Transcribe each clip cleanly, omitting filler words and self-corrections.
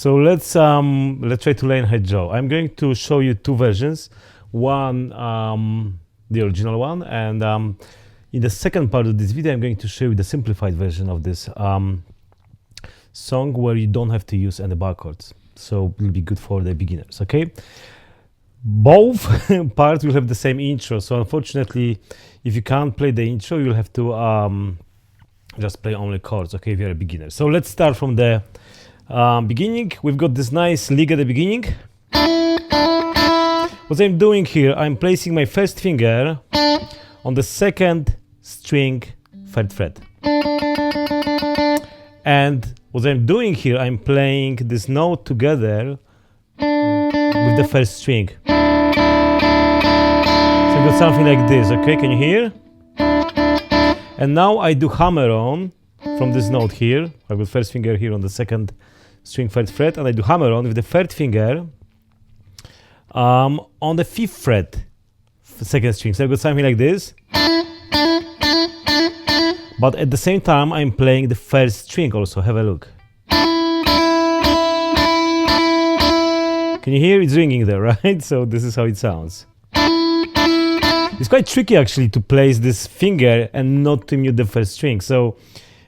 So let's try to learn Hedgehog. I'm going to show you two versions. One, the original one, and in the second part of this video, I'm going to show you the simplified version of this song where you don't have to use any bar chords. So it will be good for the beginners, okay? Both parts will have the same intro. So unfortunately, if you can't play the intro, you'll have to just play only chords, okay, if you're a beginner. So let's start from the beginning. We've got this nice lick at the beginning. What I'm doing here, I'm placing my first finger on the second string third fret. And what I'm doing here, I'm playing this note together with the first string. So you've got something like this, okay? Can you hear? And now I do hammer on from this note here. I got first finger here on the second string third fret, and I do hammer on with the third finger on the fifth fret second string. So I've got something like this. But at the same time, I'm playing the first string also. Have a look. Can you hear? It's ringing there, right? So this is how it sounds. It's quite tricky actually to place this finger and not to mute the first string. So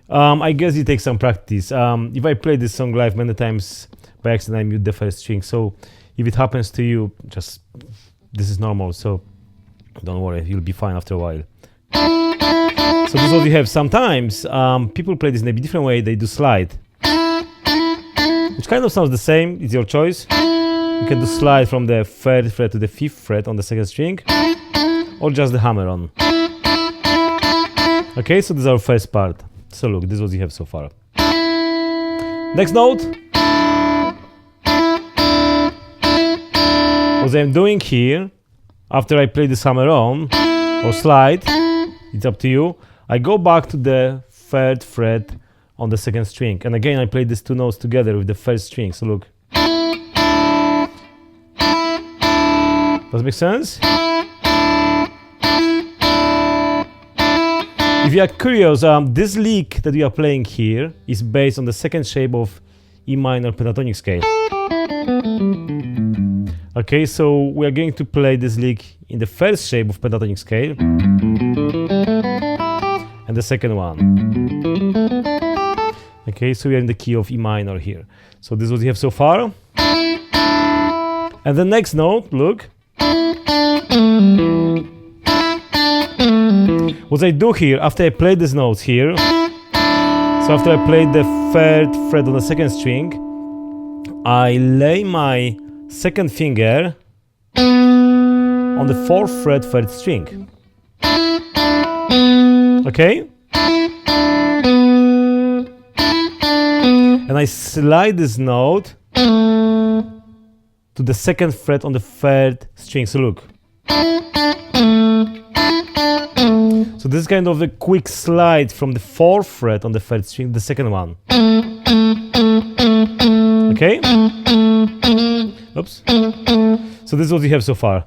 I guess it takes some practice. If I play this song live many times by accident, I mute the first string. So if it happens to you, just this is normal. So don't worry, you'll be fine after a while. So this is what we have. Sometimes people play this in a different way. They do slide, which kind of sounds the same. It's your choice. You can do slide from the third fret to the fifth fret on the second string, or just the hammer on. Okay, so this is our first part. So look, this is what we have so far. Next note. What I'm doing here, after I play this hammer on or slide, it's up to you. I go back to the third fret on the second string, and again I play these two notes together with the first string. So look. Does it make sense? If you are curious, this lick that we are playing here is based on the second shape of E minor pentatonic scale. Okay, so we are going to play this lick in the first shape of pentatonic scale and the second one. Okay, so we are in the key of E minor here. So this is what we have so far. And the next note, look. What I do here, after I play these notes here, so after I play the third fret on the second string, I lay my second finger on the fourth fret third string. Okay? And I slide this note to the second fret on the third string. So look. So this is kind of a quick slide from the fourth fret on the third string, the second one. Okay? Oops. So this is what we have so far.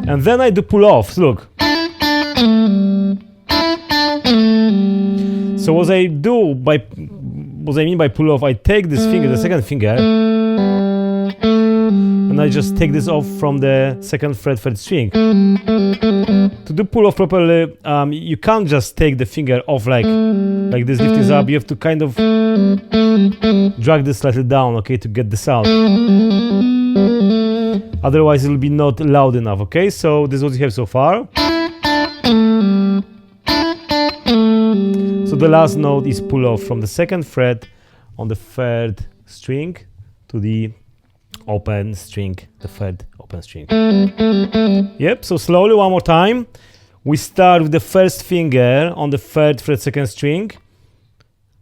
And then I do pull off. So look. So what I mean by pull off, I take this finger, the second finger, and I just take this off from the second fret third string. To do pull off properly, you can't just take the finger off like this, lift this up. You have to kind of drag this slightly down, okay, to get the sound. Otherwise, it will be not loud enough, okay? So this is what we have so far. So the last note is pull off from the second fret on the third string to the open string, the third open string. Yep, so slowly one more time. We start with the first finger on the third fret second string.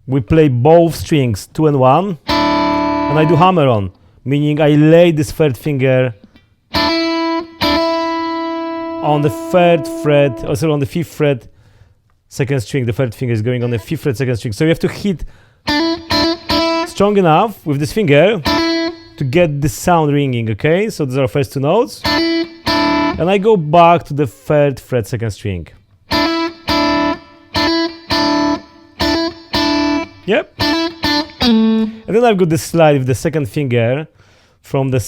We play both strings, 2 and 1, and I do hammer on, meaning I lay this third finger on the third fret, also on the fifth fret second string. The third finger is going on the fifth fret second string. So you have to hit strong enough with this finger to get the sound ringing, okay? So these are our first two notes. And I go back to the third fret second string. Yep. And then I've got this slide with the second finger from the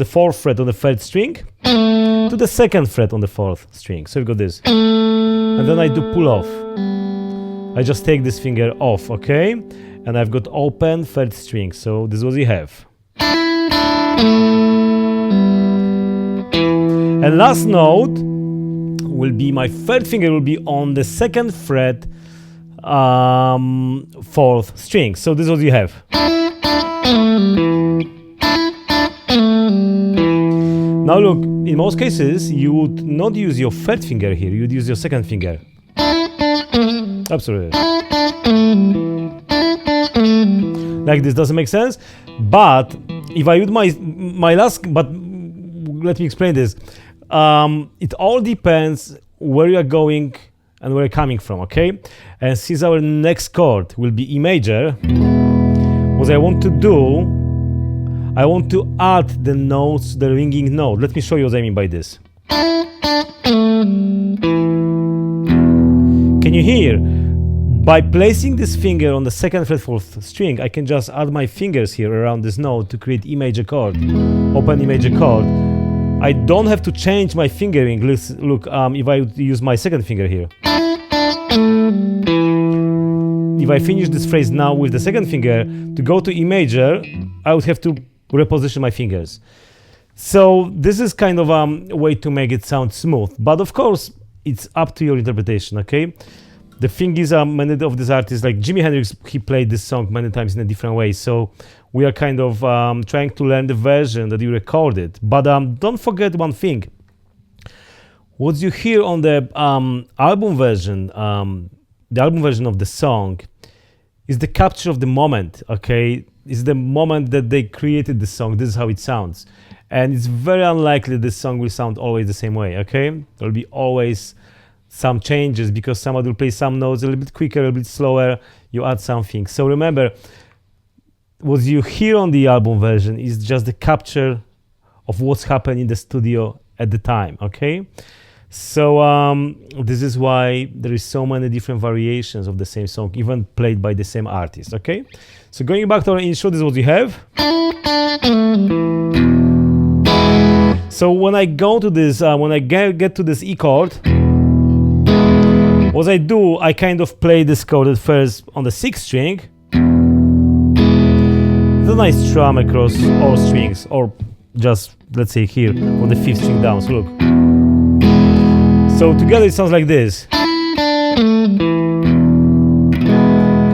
fourth fret on the third string to the second fret on the fourth string. So we've got this. And then I do pull off. I just take this finger off, okay? And I've got open third string. So this is what we have. And last note will be, my third finger will be on the second fret, fourth string. So this is what you have. Now look, in most cases you would not use your third finger here, you'd use your second finger. Absolutely. Like this. Doesn't make sense. But if I use my last, but let me explain this. It all depends where you are going and where you're coming from, okay? And since our next chord will be E major, what I want to do, I want to add the notes, the ringing note. Let me show you what I mean by this. Can you hear? By placing this finger on the second fret fourth string, I can just add my fingers here around this note to create E major chord, open E major chord. I don't have to change my fingering. Look, if I use my second finger here. If I finish this phrase now with the second finger, to go to E major, I would have to reposition my fingers. So this is kind of a way to make it sound smooth. But of course, it's up to your interpretation, okay? The thing is, many of these artists, like Jimi Hendrix, he played this song many times in a different way. So we are kind of trying to learn the version that you recorded. But don't forget one thing. What you hear on the album version of the song is the capture of the moment, okay? It's the moment that they created the song. This is how it sounds. And it's very unlikely this song will sound always the same way, okay? There will be always some changes because somebody will play some notes a little bit quicker, a little bit slower. You add something. So remember, what you hear on the album version is just the capture of what's happened in the studio at the time, okay? So this is why there is so many different variations of the same song, even played by the same artist, okay? So going back to our intro, this is what we have. So when I go to this, when I get to this E chord, what I do, I kind of play this chord at first on the sixth string. Then I strum across all strings, or just, let's say here, on the fifth string down. So look. So together it sounds like this. Can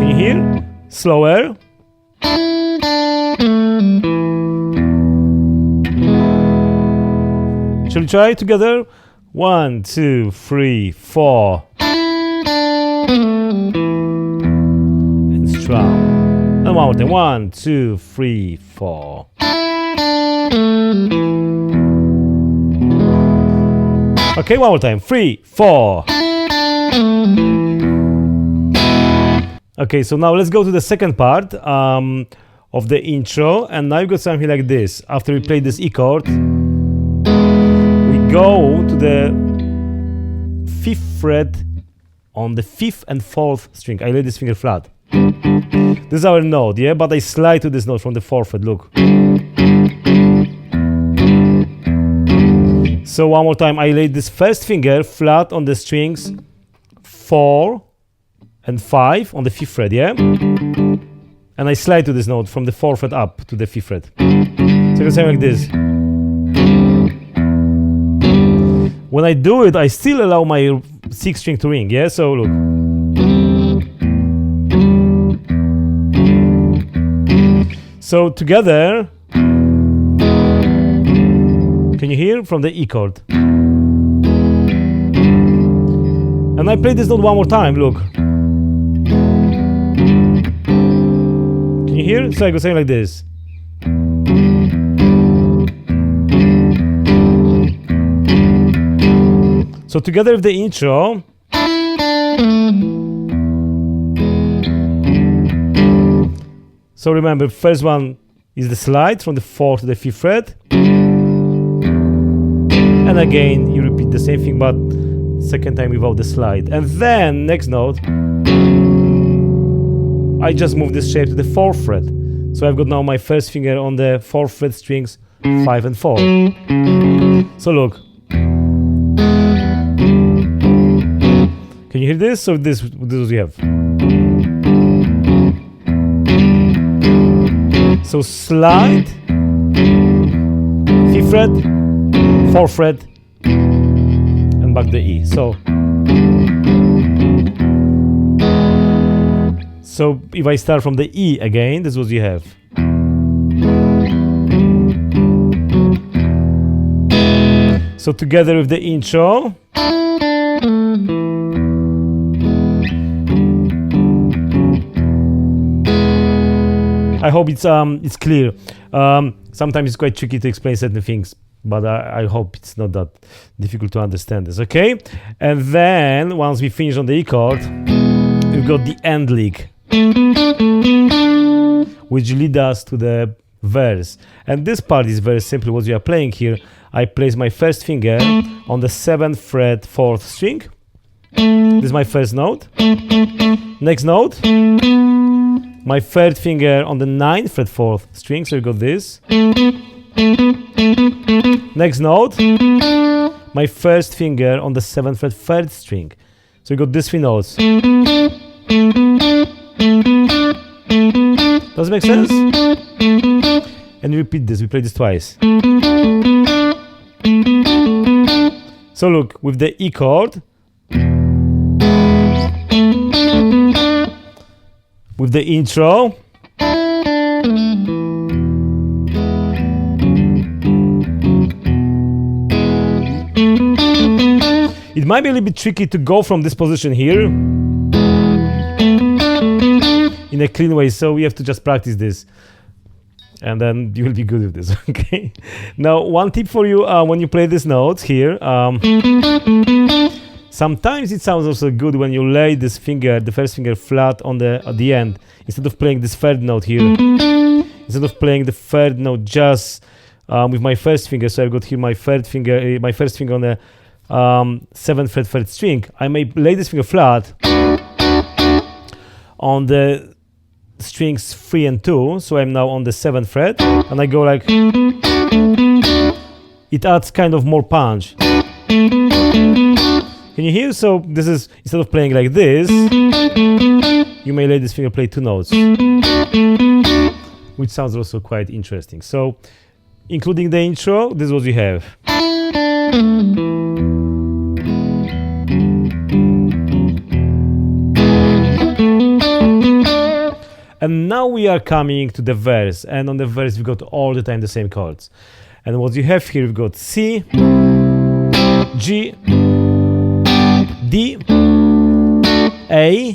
you hear? Slower. Shall we try it together? 1, 2, 3, 4. And strum. And one more time. 1, 2, 3, 4. Okay, one more time. 3, 4. Okay, so now let's go to the second part of the intro. And now you've got something like this. After we play this E chord, we go to the fifth fret on the fifth and fourth string. I lay this finger flat. This is our note, yeah? But I slide to this note from the fourth fret, look. So one more time, I lay this first finger flat on the strings 4 and 5 on the fifth fret, yeah? And I slide to this note from the fourth fret up to the fifth fret. So you can say like this. When I do it, I still allow my sixth string to ring, yeah? So look. So together, can you hear from the E chord? And I play this note one more time, look. Can you hear? So I go saying like this. So together with the intro, so remember, first one is the slide from the 4th to the 5th fret. And again, you repeat the same thing, but second time without the slide. And then, next note, I just move this shape to the 4th fret. So I've got now my first finger on the 4th fret strings 5 and 4. So look. Can you hear this? So this is what you have. So slide, 5th fret, 4th fret, and back the E. So if I start from the E again, this is what you have. So together with the intro, I hope it's clear. Sometimes it's quite tricky to explain certain things, but I hope it's not that difficult to understand this, okay? And then, once we finish on the E chord, we've got the end lick, which leads us to the verse. And this part is very simple. What we are playing here, I place my first finger on the 7th fret 4th string. This is my first note. Next note, my 3rd finger on the 9th fret 4th string, so you got this. Next note, my 1st finger on the 7th fret 3rd string, so you got these 3 notes. Does it make sense? And we repeat this, we play this twice. So look, with the E chord, with the intro, it might be a little bit tricky to go from this position here in a clean way, so we have to just practice this, and then you will be good with this. Okay. Now, one tip for you when you play these notes here. Sometimes it sounds also good when you lay this finger, the first finger, flat on at the end, instead of playing this 3rd note here. Instead of playing the 3rd note just with my first finger, so I've got here my 3rd finger, my first finger on the 7th fret 3rd string. I may lay this finger flat on the strings 3 and 2, so I'm now on the 7th fret, and I go like. It adds kind of more punch. Can you hear? So this is, instead of playing like this, you may let this finger play 2 notes, which sounds also quite interesting. So, including the intro, this is what we have. And now we are coming to the verse, and on the verse we've got all the time the same chords. And what you have here, we've got C, G, D, A,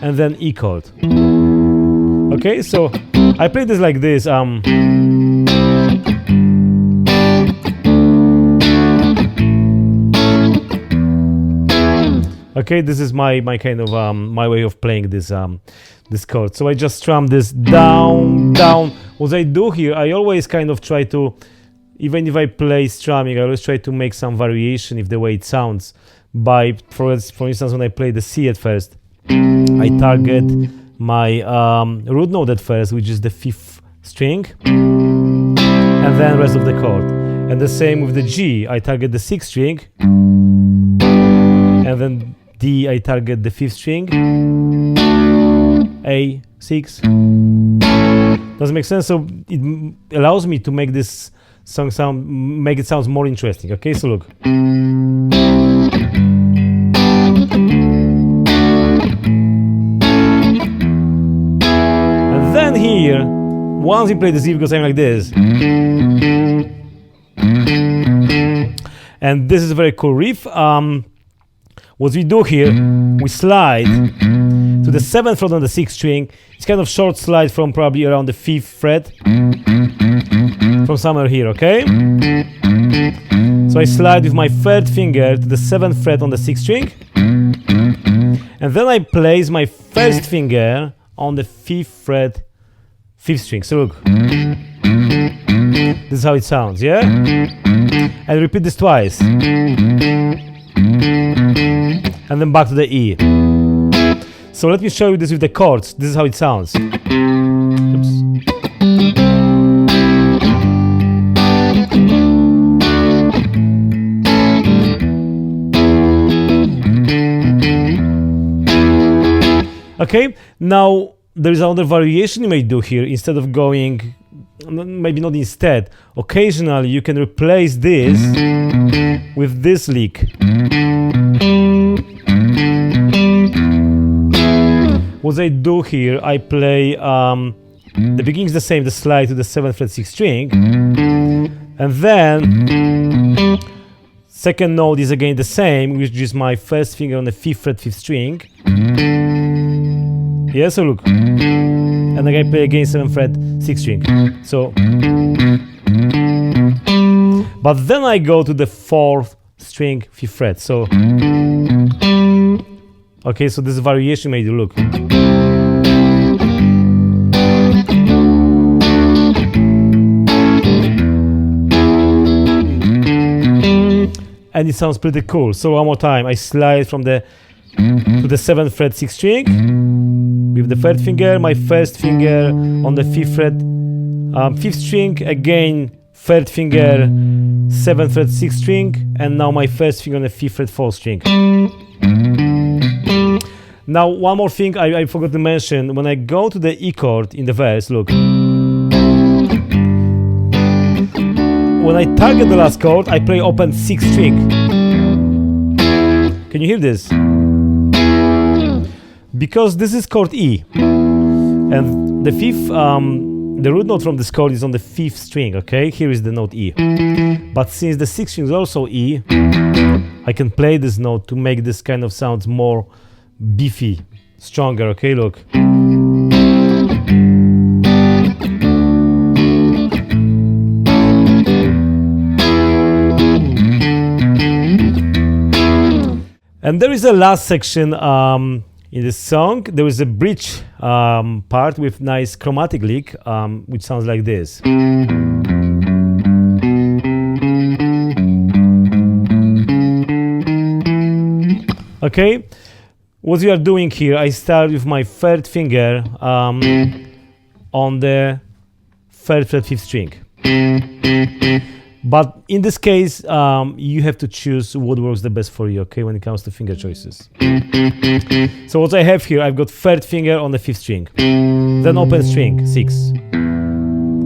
and then E chord. Okay, so I play this like this. Okay, this is my kind of my way of playing this this chord. So I just strum this down, down. What I do here, I always kind of try to, even if I play strumming, I always try to make some variation if the way it sounds. By, for instance, when I play the C at first, I target my root note at first, which is the 5th string, and then rest of the chord. And the same with the G, I target the 6th string, and then D, I target the 5th string, A, 6. Does it make sense? So it allows me to make this song make it sound more interesting. Okay, so look. And then here, once we play the Z, it goes something like this. And this is a very cool riff. What we do here, we slide to the 7th fret on the 6th string. It's kind of short slide from probably around the 5th fret, from somewhere here, okay? So I slide with my 3rd finger to the 7th fret on the 6th string, and then I place my 1st finger on the 5th fret, 5th string. So look, this is how it sounds, yeah? And repeat this twice. And then back to the E. So let me show you this with the chords. This is how it sounds. Oops. Okay, now there is another variation you may do here. Instead of going, maybe not instead, occasionally you can replace this with this lick. What I do here, I play, the beginning is the same, the slide to the 7th fret 6th string, and then second note is again the same, which is my first finger on the 5th fret 5th string. Yeah, so look, and then I play again 7th fret 6th string. So, but then I go to the 4th string 5th fret. So, okay, so this variation made you look. And it sounds pretty cool. So one more time, I slide from the to the 7th fret 6th string with the 3rd finger, my first finger on the 5th fret 5th string, again 3rd finger 7th fret 6th string, and now my first finger on the 5th fret 4th string. Now one more thing I forgot to mention, when I go to the E chord in the verse, look. When I target the last chord, I play open 6th string. Can you hear this? Because this is chord E, and the 5th, the root note from this chord is on the 5th string. Okay, here is the note E. But since the 6th string is also E, I can play this note to make this kind of sound more beefy, stronger. Okay, look. And there is a last section in this song. There is a bridge part with nice chromatic lick, which sounds like this. Okay, what we are doing here, I start with my 3rd finger on the 3rd fret 5th string. But in this case, you have to choose what works the best for you, okay, when it comes to finger choices. So what I have here, I've got 3rd finger on the 5th string, then open string, 6.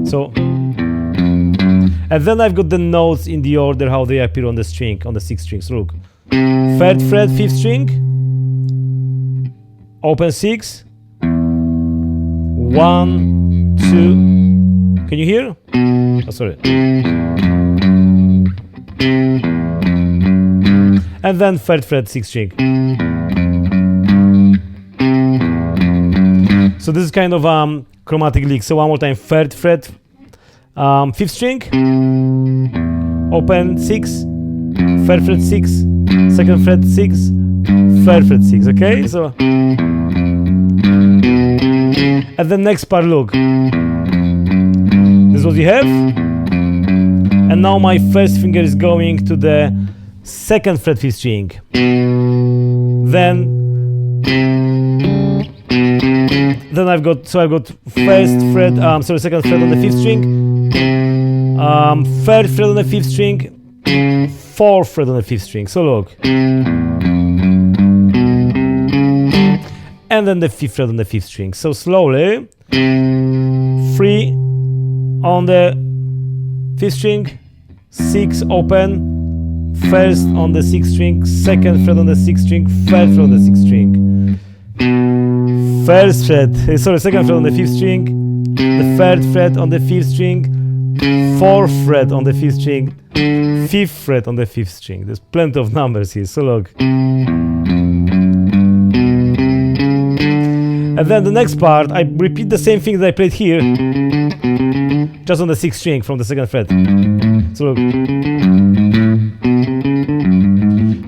So, and then I've got the notes in the order how they appear on the string, on the 6th string. So look, 3rd fret, 5th string, open 6, 1, 2. Can you hear? Oh, sorry. And then 3rd fret 6th string. So this is kind of chromatic lick. So one more time, 3rd fret 5th string, open 6, 3rd fret 6, 2nd fret 6, 3rd fret 6. Okay, so and the next part, look, this is what you have. And now my first finger is going to the 2nd fret 5th string. Then I've got 1st fret, 2nd fret on the 5th string, 3rd fret on the 5th string, 4th fret on the 5th string. So look, and then the 5th fret on the 5th string. So slowly, 3 on the 5th string, 6 open, 1st on the 6th string, 2nd fret on the 6th string, 3rd fret on the 6th string, 2nd fret on the 5th string, the 3rd fret on the 5th string, 4th fret on the 5th string, 5th fret on the 5th string. There's plenty of numbers here, so look. And then the next part, I repeat the same thing that I played here, just on the 6th string from the 2nd fret. So look.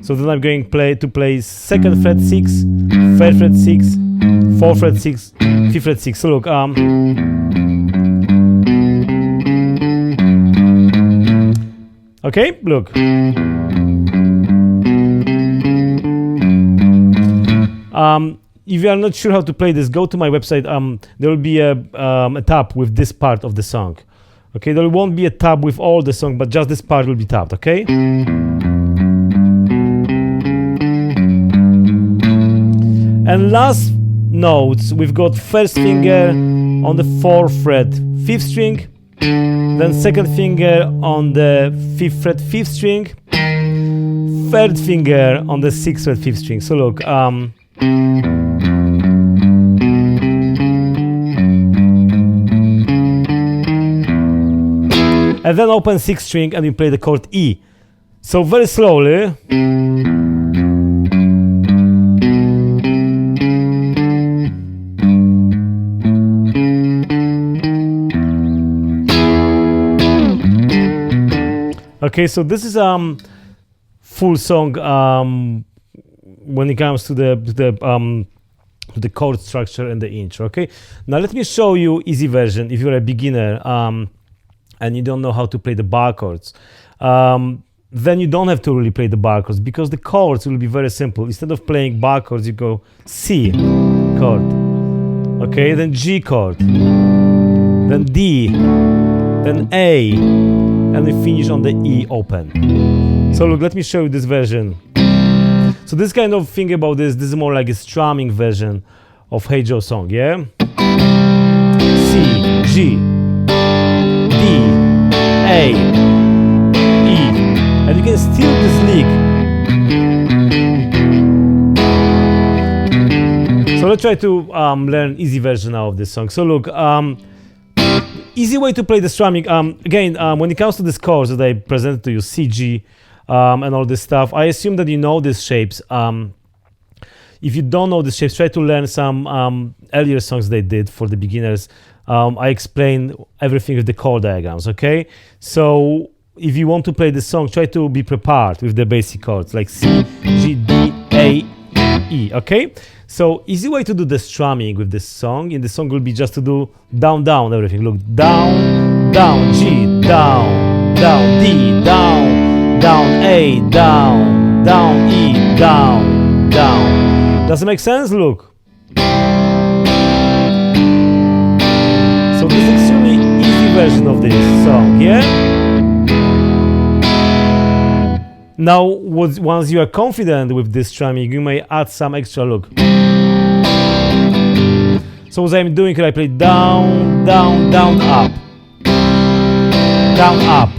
So then I'm going to play 2nd fret 6, 3rd fret 6, 4th fret 6, 5th fret 6. So look, okay, look. if you are not sure how to play this, go to my website. There will be a tab with this part of the song. Okay, there won't be a tab with all the song, but just this part will be tapped. Okay. And last notes, we've got first finger on the 4th fret, 5th string, then second finger on the 5th fret, 5th string, third finger on the 6th fret, 5th string. So look, and then open 6th string and you play the chord E. So very slowly. Okay, so this is full song when it comes to the chord structure and the intro. Okay, now let me show you easy version if you're a beginner and you don't know how to play the bar chords. Then you don't have to really play the bar chords because the chords will be very simple. Instead of playing bar chords, you go C chord, okay, then G chord, then D, then A, and we finish on the E open. So look, let me show you this version. So this kind of thing about this is more like a strumming version of Hey Joe song, yeah? C, G, D, A, E, and you can steal this lick. So let's try to learn easy version now of this song. So look, easy way to play the strumming. Again, when it comes to these chords that I presented to you, C, G, and all this stuff, I assume that you know these shapes. If you don't know the shapes, try to learn some earlier songs they did for the beginners. I explain everything with the chord diagrams, okay? So if you want to play this song, try to be prepared with the basic chords like C, G, D, A, E, okay? So easy way to do the strumming with this song, in the song will be just to do down, down, everything. Look, down, down, G, down, down, D, down, down, A, down, down, E, down, down. Does it make sense? Look. So this is extremely easy version of this song, yeah? Now, once you are confident with this strumming, you may add some extra. Look. So as I'm doing here, I play down, down, down, up, down, up,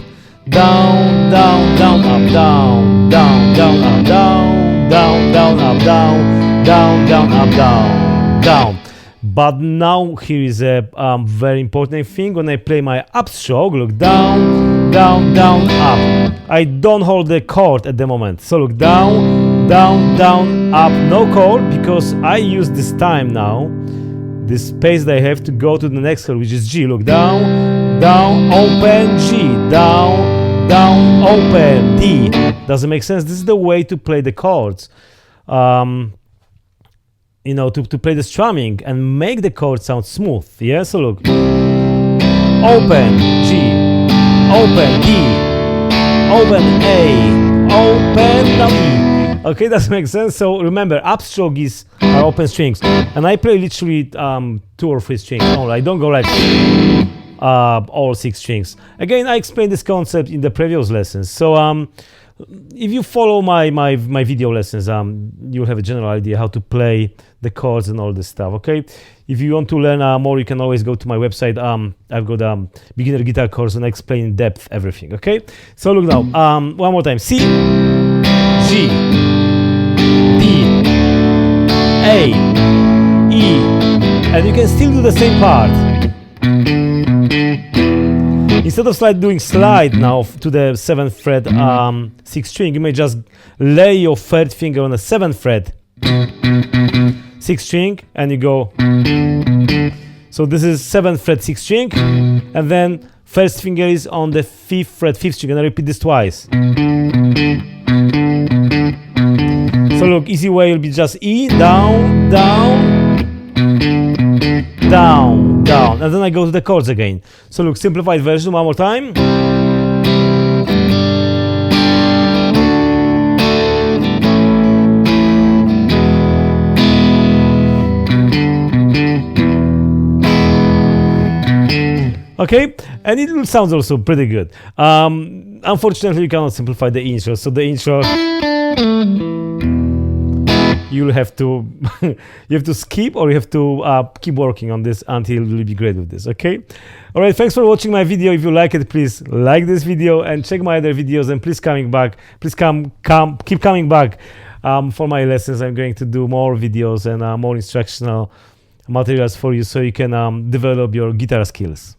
down, down, down, up, down, down, down, up, down, down, down, up, down, down, down, up, down, down. But now here is a very important thing. When I play my up stroke, look, down, down, down, up. I don't hold the chord at the moment. So look, down, down, down, up, no chord, because I use this time now, this space that I have to go to the next chord, which is G. Look, down, down, open, G, down, down, open, D. Does it make sense? This is the way to play the chords. You know, to play the strumming and make the chord sound smooth. Yeah, so look, open, G, open, D, open, A, open, down, E. Okay, that makes sense. So remember, upstroke is our open strings, and I play literally 2 or 3 strings only. I don't go like all 6 strings. Again, I explained this concept in the previous lessons. So if you follow my video lessons, you'll have a general idea how to play the chords and all this stuff. Okay, if you want to learn more, you can always go to my website. I've got beginner guitar course and I explain in depth everything. Okay, so look now, one more time. C, G, D, A, E, and you can still do the same part. Instead of doing slide now to the 7th fret 6th string, you may just lay your 3rd finger on the 7th fret 6th string and you go. So this is 7th fret 6th string, and then 1st finger is on the 5th fret 5th string, and I repeat this twice. So look, easy way will be just E, down, down, down, down, and then I go to the chords again. So look, simplified version one more time. Okay, and it sounds also pretty good. Unfortunately, you cannot simplify the intro, so the intro you'll have to you have to skip, or you have to keep working on this until you'll be great with this. Okay, all right, thanks for watching my video. If you like it, please like this video and check my other videos, and please keep coming back for my lessons. I'm going to do more videos and more instructional materials for you, so you can develop your guitar skills.